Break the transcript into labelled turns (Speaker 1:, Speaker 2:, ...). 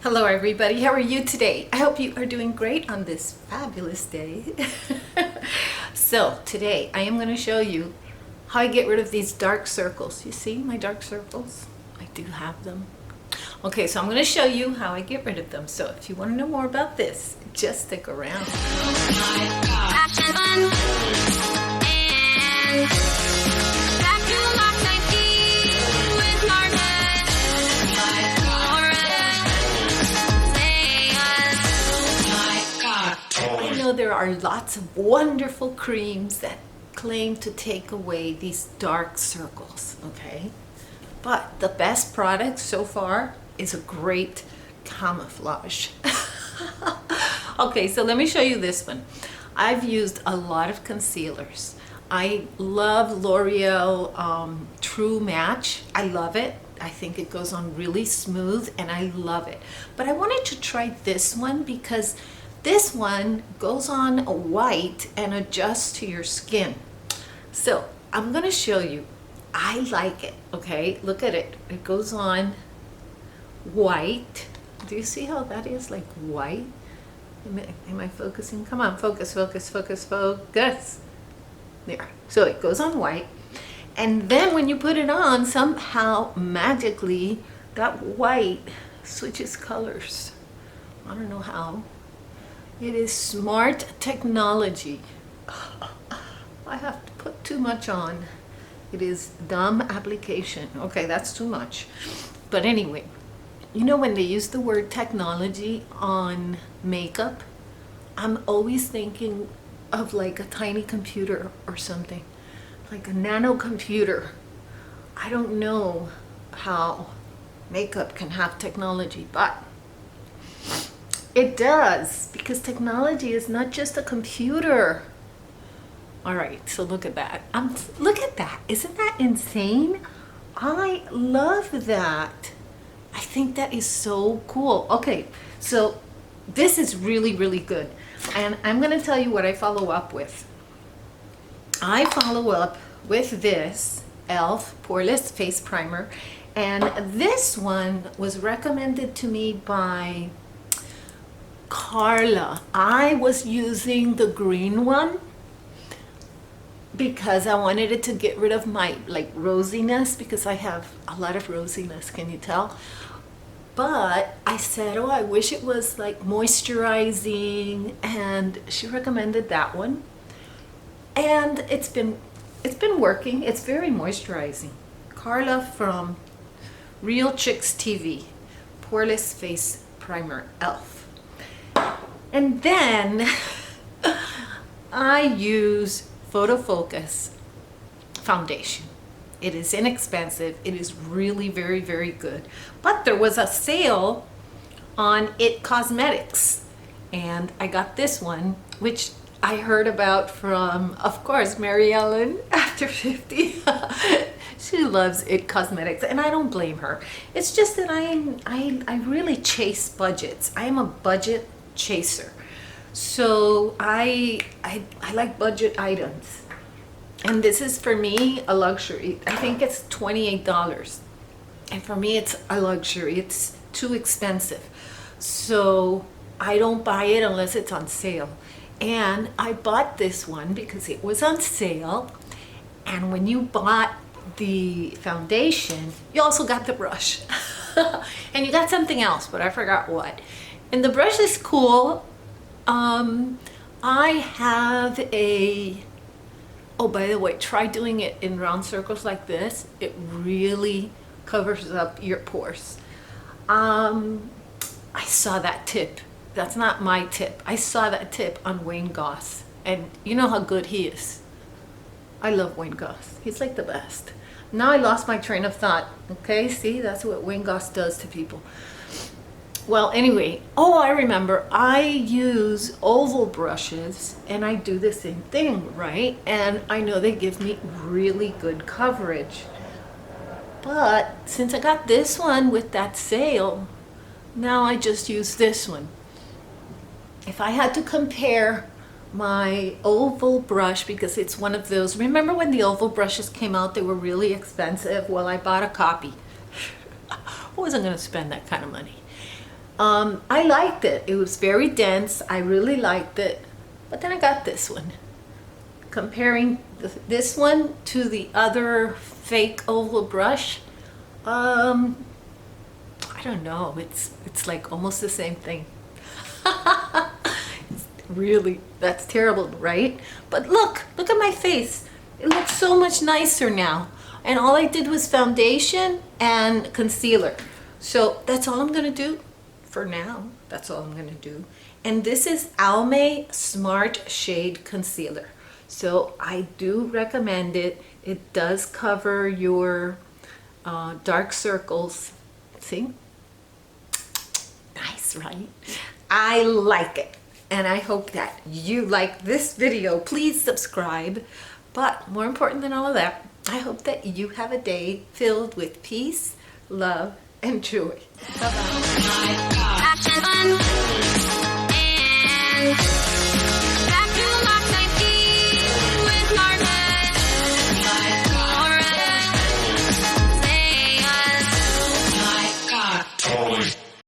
Speaker 1: Hello everybody, how are you today? I hope you are doing great on this fabulous day. So today I am going to show you how I get rid of these dark circles. You see my dark circles? I do have them. Okay, so I'm going to show you how I get rid of them. So if you want to know more about this, just stick around. I know there are lots of wonderful creams that claim to take away these dark circles, okay? But the best product so far is a great camouflage. Okay, so let me show you this one. I've used a lot of concealers. I love L'Oreal True Match. I love it. I think it goes on really smooth and I love it. But I wanted to try this one because this one goes on white and adjusts to your skin. So I'm going to show you. I like it, okay? Look at it. It goes on white. Do you see how that is like white? Am I focusing? Come on, focus, focus, focus, focus. There. So it goes on white. And then when you put it on, somehow magically that white switches colors. I don't know how. It is smart technology. I have to put too much on. It is dumb application. Okay, that's too much. But anyway, you know when they use the word technology on makeup, I'm always thinking of like a tiny computer or something, like a nano computer. I don't know how makeup can have technology, but it does, because technology is not just a computer. All right, so look at that. Look at that. Isn't that insane? I love that. I think that is so cool. Okay, so this is really, really good. And I'm going to tell you what I follow up with. I follow up with this e.l.f. Poreless Face Primer. And this one was recommended to me by Carla. I was using the green one because I wanted it to get rid of my like rosiness, because I have a lot of rosiness, can you tell? But I said, oh, I wish it was like moisturizing, and she recommended that one. And it's been working. It's very moisturizing. Carla from Real Chicks TV, Poreless Face Primer, e.l.f. And then I use Photo Focus foundation. It is inexpensive. It is really very, very good. But there was a sale on IT Cosmetics, and I got this one, which I heard about from, of course, MaryEllen after 50. She loves IT Cosmetics, and I don't blame her. It's just that I really chase budgets. I am a budget chaser. So I like budget items. And this is, for me, a luxury. I think it's $28. And for me, it's a luxury. It's too expensive. So I don't buy it unless it's on sale. And I bought this one because it was on sale. And when you bought the foundation, you also got the brush. And you got something else, but I forgot what. And the brush is cool. I have a... Oh, by the way, try doing it in round circles like this. It really covers up your pores. I saw that tip. That's not my tip. I saw that tip on Wayne Goss. And you know how good he is. I love Wayne Goss. He's like the best. Now I lost my train of thought. Okay, see, that's what Wayne Goss does to people. Well, anyway, I remember, I use oval brushes and I do the same thing, right? And I know they give me really good coverage. But since I got this one with that sale, now I just use this one. If I had to compare my oval brush, because it's one of those, remember when the oval brushes came out, they were really expensive? Well, I bought a copy. I wasn't going to spend that kind of money. I liked it. It was very dense. I really liked it. But then I got this one. Comparing this one to the other fake oval brush, I don't know. It's like almost the same thing. Really, that's terrible, right? But look at my face. It looks so much nicer now. And all I did was foundation and concealer. So that's all I'm gonna do for now. That's all I'm gonna do. And this is Almay Smart Shade Concealer. So I do recommend it. It does cover your dark circles. See? Nice, right? I like it. And I hope that you like this video. Please subscribe. But more important than all of that, I hope that you have a day filled with peace, love, and joy. Bye-bye.